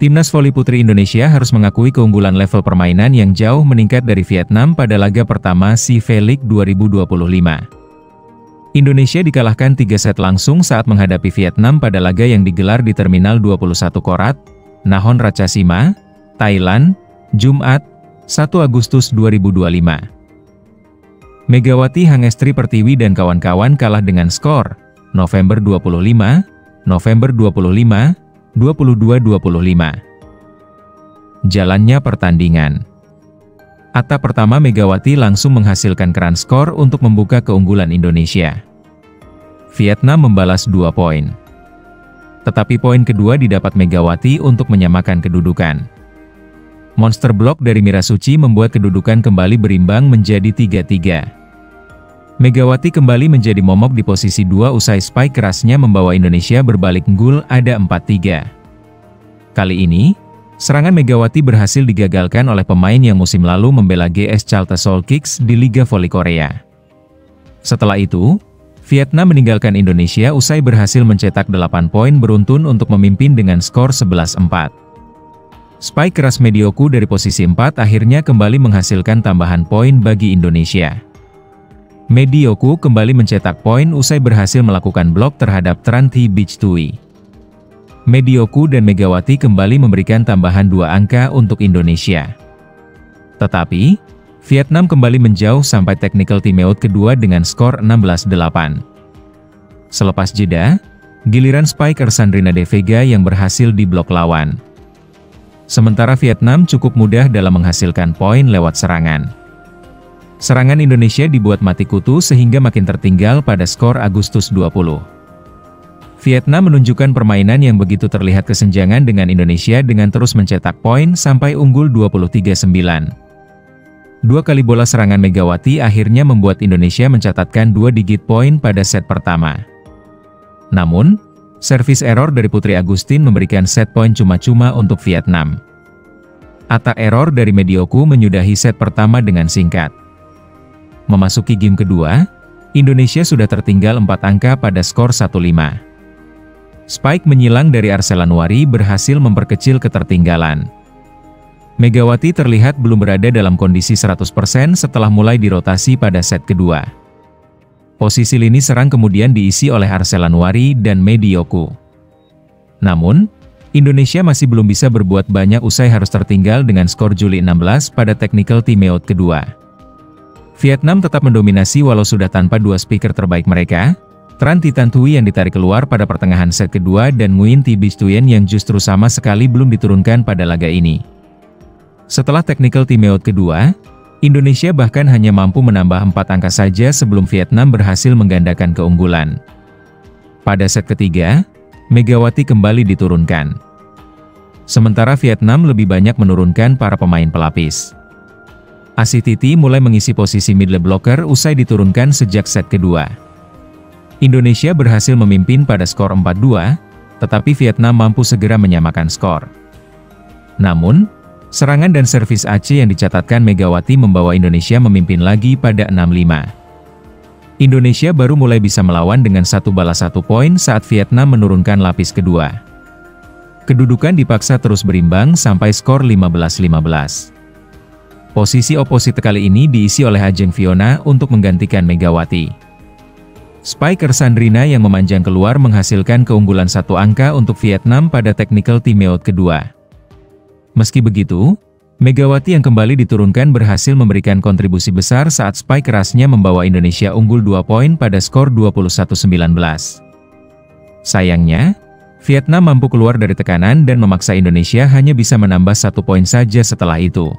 Timnas voli putri Indonesia harus mengakui keunggulan level permainan yang jauh meningkat dari Vietnam pada laga pertama SEA V-League 2025. Indonesia dikalahkan 3 set langsung saat menghadapi Vietnam pada laga yang digelar di Terminal 21 Korat, Nakhon Ratchasima, Thailand, Jumat, 1 Agustus 2025. Megawati Hangestri Pertiwi dan kawan-kawan kalah dengan skor November 25, November 25, 22-25. Jalannya pertandingan. Atap pertama Megawati langsung menghasilkan keran skor untuk membuka keunggulan Indonesia. Vietnam membalas 2 poin. Tetapi poin kedua didapat Megawati untuk menyamakan kedudukan. Monster block dari Mira Suci membuat kedudukan kembali berimbang menjadi 3-3. Megawati kembali menjadi momok di posisi 2 usai spike kerasnya membawa Indonesia berbalik unggul ada 4-3. Kali ini, serangan Megawati berhasil digagalkan oleh pemain yang musim lalu membela GS Chalte Seoul Kicks di Liga Voli Korea. Setelah itu, Vietnam meninggalkan Indonesia usai berhasil mencetak 8 poin beruntun untuk memimpin dengan skor 11-4. Spike keras Medioku dari posisi 4 akhirnya kembali menghasilkan tambahan poin bagi Indonesia. Medioku kembali mencetak poin usai berhasil melakukan blok terhadap Tran Thi Bich Tui. Medioku dan Megawati kembali memberikan tambahan 2 angka untuk Indonesia. Tetapi, Vietnam kembali menjauh sampai technical timeout kedua dengan skor 16-8. Selepas jeda, giliran spiker Sandrina De Vega yang berhasil diblok lawan. Sementara Vietnam cukup mudah dalam menghasilkan poin lewat serangan. Serangan Indonesia dibuat mati kutu sehingga makin tertinggal pada skor Agustus 20. Vietnam menunjukkan permainan yang begitu terlihat kesenjangan dengan Indonesia dengan terus mencetak poin sampai unggul 23-9. 2 kali bola serangan Megawati akhirnya membuat Indonesia mencatatkan 2 digit poin pada set pertama. Namun, servis error dari Putri Agustin memberikan set poin cuma-cuma untuk Vietnam. Atak error dari Medioku menyudahi set pertama dengan singkat. Memasuki game kedua, Indonesia sudah tertinggal 4 angka pada skor 1-5. Spike menyilang dari Arselanwari berhasil memperkecil ketertinggalan. Megawati terlihat belum berada dalam kondisi 100% setelah mulai dirotasi pada set kedua. Posisi lini serang kemudian diisi oleh Arselanwari dan Medioku. Namun, Indonesia masih belum bisa berbuat banyak usai harus tertinggal dengan skor Juli 16 pada technical timeout kedua. Vietnam tetap mendominasi walau sudah tanpa 2 speaker terbaik mereka, Tran Thi Tan Tui yang ditarik keluar pada pertengahan set kedua dan Nguyen Thi Bich Tuyen yang justru sama sekali belum diturunkan pada laga ini. Setelah technical timeout kedua, Indonesia bahkan hanya mampu menambah 4 angka saja sebelum Vietnam berhasil menggandakan keunggulan. Pada set ketiga, Megawati kembali diturunkan. Sementara Vietnam lebih banyak menurunkan para pemain pelapis. Asititi mulai mengisi posisi middle blocker usai diturunkan sejak set kedua. Indonesia berhasil memimpin pada skor 4-2, tetapi Vietnam mampu segera menyamakan skor. Namun, serangan dan servis Aceh yang dicatatkan Megawati membawa Indonesia memimpin lagi pada 6-5. Indonesia baru mulai bisa melawan dengan 1 balas 1 poin saat Vietnam menurunkan lapis kedua. Kedudukan dipaksa terus berimbang sampai skor 15-15. Posisi opposite kali ini diisi oleh Ajeng Fiona untuk menggantikan Megawati. Spiker Sandrina yang memanjang keluar menghasilkan keunggulan 1 angka untuk Vietnam pada technical timeout kedua. Meski begitu, Megawati yang kembali diturunkan berhasil memberikan kontribusi besar saat spike kerasnya membawa Indonesia unggul 2 poin pada skor 21-19. Sayangnya, Vietnam mampu keluar dari tekanan dan memaksa Indonesia hanya bisa menambah 1 poin saja setelah itu.